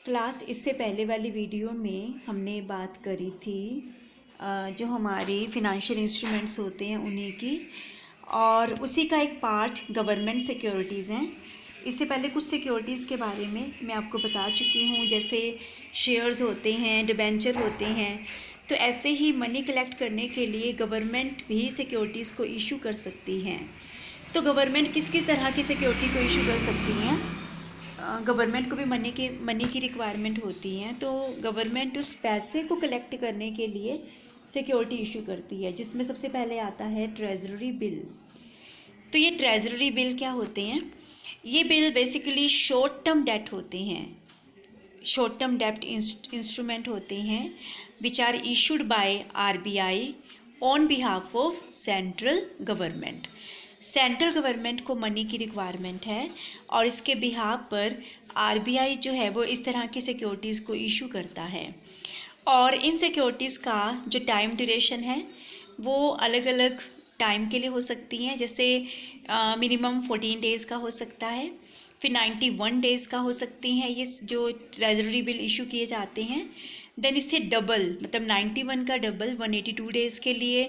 Class इससे पहले वाली वीडियो में हमने बात करी थी जो हमारे फिनंशियल इंस्ट्रूमेंट्स होते हैं उन्हीं की, और उसी का एक पार्ट गवर्नमेंट सिक्योरिटीज़ हैं। इससे पहले कुछ सिक्योरिटीज़ के बारे में मैं आपको बता चुकी हूँ, जैसे शेयर्स होते हैं, डिबेंचर होते हैं। तो ऐसे ही मनी कलेक्ट करने के लिए गवर्नमेंट भी सिक्योरिटीज़ को इशू कर सकती हैं। तो गवर्नमेंट किस किस तरह की सिक्योरिटी को इशू कर सकती हैं? गवर्नमेंट को भी मनी की रिक्वायरमेंट होती है, तो गवर्नमेंट उस पैसे को कलेक्ट करने के लिए सिक्योरिटी इशू करती है, जिसमें सबसे पहले आता है ट्रेजरी बिल। तो ये ट्रेजरी बिल क्या होते हैं? ये bill basically short term debt होते हैं, शॉर्ट टर्म डेट इंस्ट्रूमेंट होते हैं which are issued by RBI on behalf of central government. Central government को मनी की रिक्वायरमेंट है और इसके बिहाफ पर आरबीआई जो है वो इस तरह की सिक्योरिटीज़ को इशू करता है। और इन सिक्योरिटीज़ का जो टाइम ड्यूरेशन है वो अलग अलग टाइम के लिए हो सकती हैं, जैसे मिनिमम 14 डेज़ का हो सकता है, फिर 91 डेज़ का हो सकती हैं ये जो ट्रेजरी बिल इशू किए जाते हैं। देन इससे डबल, मतलब 91 का डबल 182 डेज़ के लिए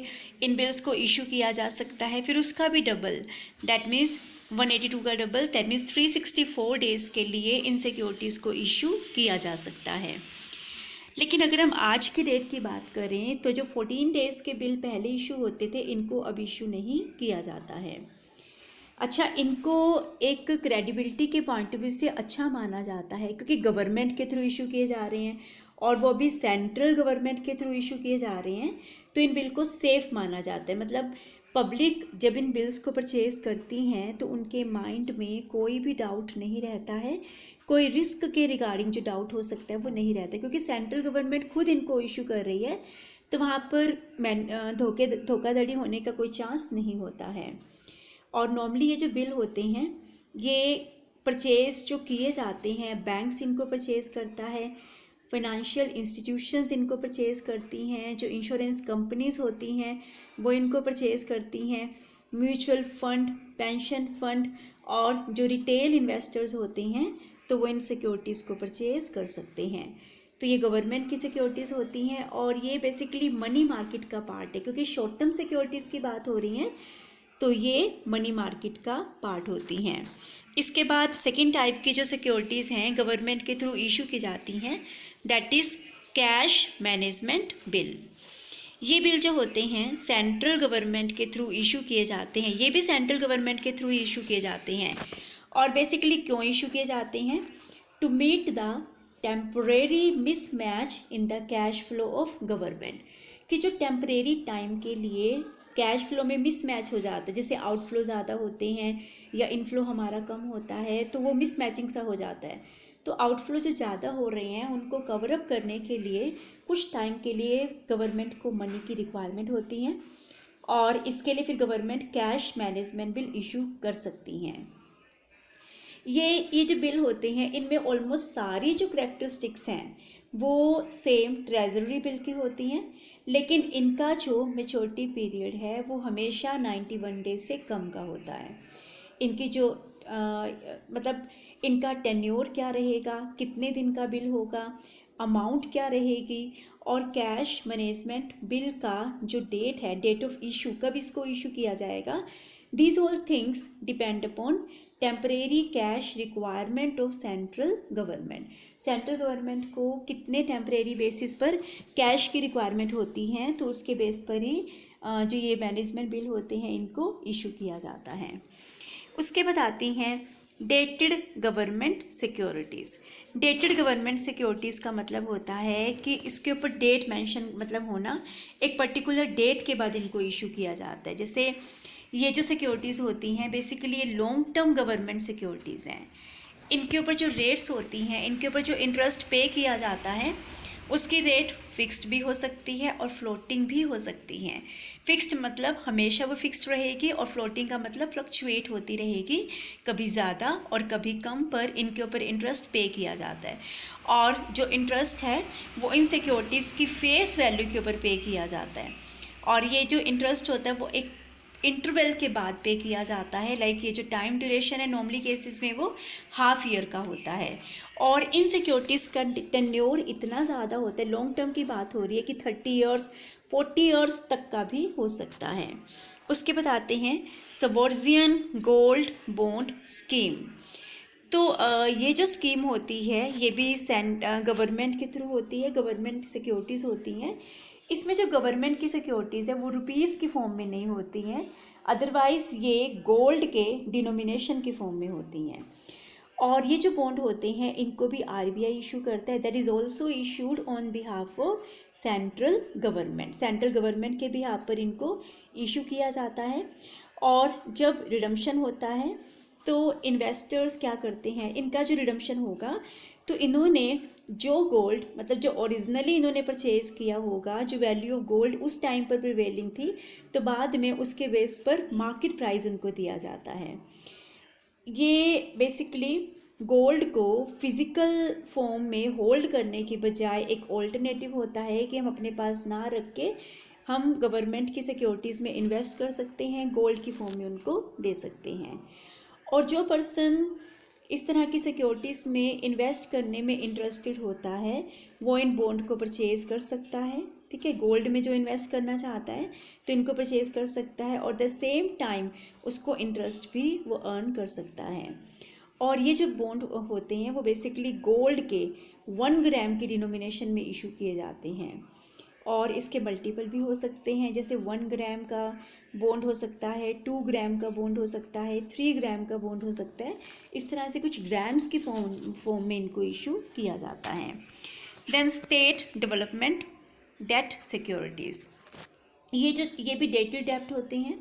इन बिल्स को इशू किया जा सकता है, फिर उसका भी डबल, दैट मीन्स 182 का डबल, दैट मीन्स 364 डेज़ के लिए इन सिक्योरिटीज़ को इशू किया जा सकता है। लेकिन अगर हम आज की डेट की बात करें तो जो 14 डेज़ के बिल पहले इशू होते थे, इनको अब इशू नहीं किया जाता है। अच्छा, इनको एक क्रेडिबिलिटी के पॉइंट ऑफ व्यू से अच्छा माना जाता है, क्योंकि गवर्नमेंट के थ्रू इशू किए जा रहे हैं और वो भी सेंट्रल गवर्नमेंट के थ्रू इशू किए जा रहे हैं, तो इन बिल को सेफ़ माना जाता है। मतलब पब्लिक जब इन बिल्स को परचेज़ करती हैं तो उनके माइंड में कोई भी डाउट नहीं रहता है, कोई रिस्क के रिगार्डिंग जो डाउट हो सकता है वो नहीं रहता, क्योंकि सेंट्रल गवर्नमेंट खुद इनको इशू कर रही है, तो वहाँ पर धोखाधड़ी होने का कोई चांस नहीं होता है। और नॉर्मली ये जो बिल होते हैं ये परचेज़ जो किए जाते हैं, बैंक्स इनको परचेज़ करता है, फाइनेंशियल इंस्टीट्यूशंस इनको परचेज़ करती हैं, जो इंश्योरेंस कंपनीज़ होती हैं वो इनको परचेज़ करती हैं, म्यूचुअल फंड, पेंशन फंड और जो रिटेल इन्वेस्टर्स होते हैं तो वो इन सिक्योरिटीज़ को परचेज़ कर सकते हैं। तो ये गवर्नमेंट की सिक्योरिटीज़ होती हैं और ये बेसिकली मनी मार्केट का पार्ट है, क्योंकि शॉर्ट टर्म सिक्योरिटीज़ की बात हो रही है तो ये मनी मार्केट का पार्ट होती हैं। इसके बाद सेकेंड टाइप की जो सिक्योरिटीज़ हैं गवर्नमेंट के थ्रू इशू की जाती हैं, that is cash management bill. ये बिल जो होते हैं सेंट्रल गवर्नमेंट के थ्रू इशू किए जाते हैं, ये भी सेंट्रल गवर्नमेंट के थ्रू इशू किए जाते हैं। और बेसिकली क्यों इशू किए जाते हैं? To meet the temporary mismatch in the cash flow of government, कि जो टेम्परेरी टाइम के लिए कैश फ्लो में मिसमैच हो जाता है, जैसे आउटफ्लो ज़्यादा होते हैं या इनफ्लो हमारा कम होता है तो वो मिसमैचिंग सा हो जाता है। तो आउटफ्लो जो ज़्यादा हो रहे हैं उनको कवर अप करने के लिए कुछ टाइम के लिए गवर्नमेंट को मनी की रिक्वायरमेंट होती हैं और इसके लिए फिर government cash management bill issue कर सकती हैं। ये जो बिल होते हैं इनमें ऑलमोस्ट सारी जो करेक्टरिस्टिक्स हैं वो सेम ट्रेजरी बिल की होती हैं, लेकिन इनका जो मैच्योरिटी पीरियड है वो हमेशा 91 डेज से कम का होता है। इनकी जो मतलब इनका टेन्योर क्या रहेगा, कितने दिन का बिल होगा, अमाउंट क्या रहेगी, और कैश मैनेजमेंट बिल का जो डेट है, डेट ऑफ इशू, कब इसको इशू किया जाएगा, these all things depend upon temporary cash requirement of central government. Central government को कितने टेम्परेरी बेसिस पर कैश की रिक्वायरमेंट होती हैं तो उसके बेस पर ही जो ये मैनेजमेंट बिल होते हैं इनको इशू किया जाता है। उसके बाद आती हैं dated government securities. Dated government securities का मतलब होता है कि इसके ऊपर डेट मेंशन, मतलब होना एक पर्टिकुलर डेट के बाद इनको इशू किया जाता है। जैसे ये जो सिक्योरिटीज़ होती हैं बेसिकली ये लॉन्ग टर्म गवर्नमेंट सिक्योरिटीज़ हैं। इनके ऊपर जो रेट्स होती हैं, इनके ऊपर जो इंटरेस्ट पे किया जाता है उसकी रेट फिक्स्ड भी हो सकती है और फ्लोटिंग भी हो सकती हैं। फिक्स्ड मतलब हमेशा वो फिक्स्ड रहेगी और फ्लोटिंग का मतलब फ्लक्चुएट होती रहेगी, कभी ज़्यादा और कभी कम पर इनके ऊपर इंटरेस्ट पे किया जाता है। और जो इंटरेस्ट है वो इन सिक्योरिटीज़ की फेस वैल्यू के ऊपर पे किया जाता है। और ये जो इंटरेस्ट होता है वो एक इंटरवल के बाद पे किया जाता है। लाइक ये जो टाइम ड्यूरेशन है नॉर्मली केसेस में वो हाफ ईयर का होता है। और इन सिक्योरिटीज़ का टेन्योर इतना ज़्यादा होता है, लॉन्ग टर्म की बात हो रही है कि 30 ईयर्स 40 ईयर्स तक का भी हो सकता है। उसके बाद आते हैं सबवर्जियन गोल्ड बॉन्ड स्कीम। तो ये जो स्कीम होती है ये भी गवर्नमेंट के थ्रू होती है, गवर्नमेंट सिक्योरिटीज़ होती हैं। इसमें जो गवर्नमेंट की सिक्योरिटीज़ है वो रुपीज़ की फॉर्म में नहीं होती हैं, अदरवाइज़ ये गोल्ड के डिनोमिनेशन की फॉर्म में होती हैं। और ये जो बॉन्ड होते हैं इनको भी आरबीआई इशू करता है, that is also issued on behalf of central government. Central government के बिहाफ पर इनको इशू किया जाता है। और जब रिडम्पशन होता है तो इन्वेस्टर्स क्या करते हैं, इनका जो रिडम्पशन होगा तो इन्होंने जो गोल्ड मतलब जो ओरिजिनली इन्होंने परचेज़ किया होगा, जो वैल्यू ऑफ गोल्ड उस टाइम पर प्रिवेलिंग थी, तो बाद में उसके बेस पर मार्केट प्राइस उनको दिया जाता है। ये बेसिकली गोल्ड को फिज़िकल फॉर्म में होल्ड करने के बजाय एक ऑल्टरनेटिव होता है कि हम अपने पास ना रख के हम गवर्नमेंट की सिक्योरिटीज़ में इन्वेस्ट कर सकते हैं, गोल्ड की फॉर्म में उनको दे सकते हैं। और जो पर्सन इस तरह की सिक्योरिटीज़ में इन्वेस्ट करने में इंटरेस्टेड होता है वो इन बॉन्ड को परचेज़ कर सकता है। ठीक है, गोल्ड में जो इन्वेस्ट करना चाहता है तो इनको परचेज़ कर सकता है और द सेम टाइम उसको इंटरेस्ट भी वो अर्न कर सकता है। और ये जो बॉन्ड होते हैं वो बेसिकली गोल्ड के 1 ग्राम की डिनोमिनेशन में इशू किए जाते हैं। और इसके मल्टीपल भी हो सकते हैं, जैसे 1 ग्राम का बॉन्ड हो सकता है, 2 ग्राम का बॉन्ड हो सकता है, 3 ग्राम का बॉन्ड हो सकता है। इस तरह से कुछ ग्राम्स की फॉर्म में इनको इशू किया जाता है। Then state development debt securities, ये भी डेटेड डेप्ट होते हैं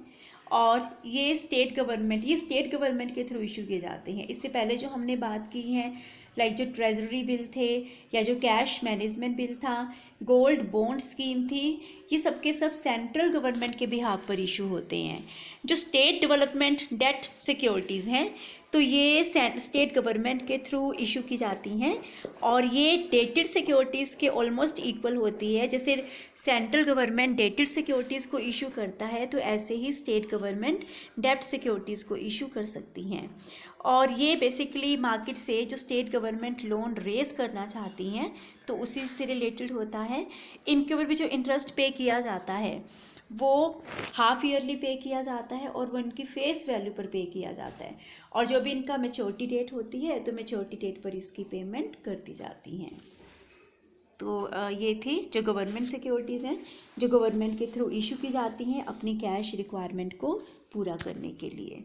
और ये स्टेट गवर्नमेंट के थ्रू इशू किए जाते हैं। इससे पहले जो हमने बात की है लाइक जो ट्रेजरी बिल थे या जो कैश मैनेजमेंट बिल था, गोल्ड बॉन्ड स्कीम थी, ये सब के सब सेंट्रल गवर्नमेंट के बिहाफ पर इशू होते हैं। जो स्टेट डेवलपमेंट डेट सिक्योरिटीज़ हैं तो ये स्टेट गवर्नमेंट के थ्रू इशू की जाती हैं और ये डेटेड सिक्योरिटीज़ के ऑलमोस्ट इक्वल होती है। जैसे सेंट्रल गवर्नमेंट डेटेड सिक्योरिटीज़ को इशू करता है तो ऐसे ही स्टेट गवर्नमेंट डेब्ट सिक्योरिटीज़ को इशू कर सकती हैं। और ये बेसिकली मार्केट से जो स्टेट गवर्नमेंट लोन रेज करना चाहती हैं तो उसी से रिलेटेड होता है। इनके ऊपर भी जो इंटरेस्ट पे किया जाता है वो हाफ ईयरली पे किया जाता है और वो इनकी फेस वैल्यू पर पे किया जाता है। और जो भी इनका मैच्योरिटी डेट होती है तो मैच्योरिटी डेट पर इसकी पेमेंट कर दी जाती हैं। तो ये थी जो गवर्नमेंट सिक्योरिटीज़ हैं जो गवर्नमेंट के थ्रू इशू की जाती हैं अपनी कैश रिक्वायरमेंट को पूरा करने के लिए।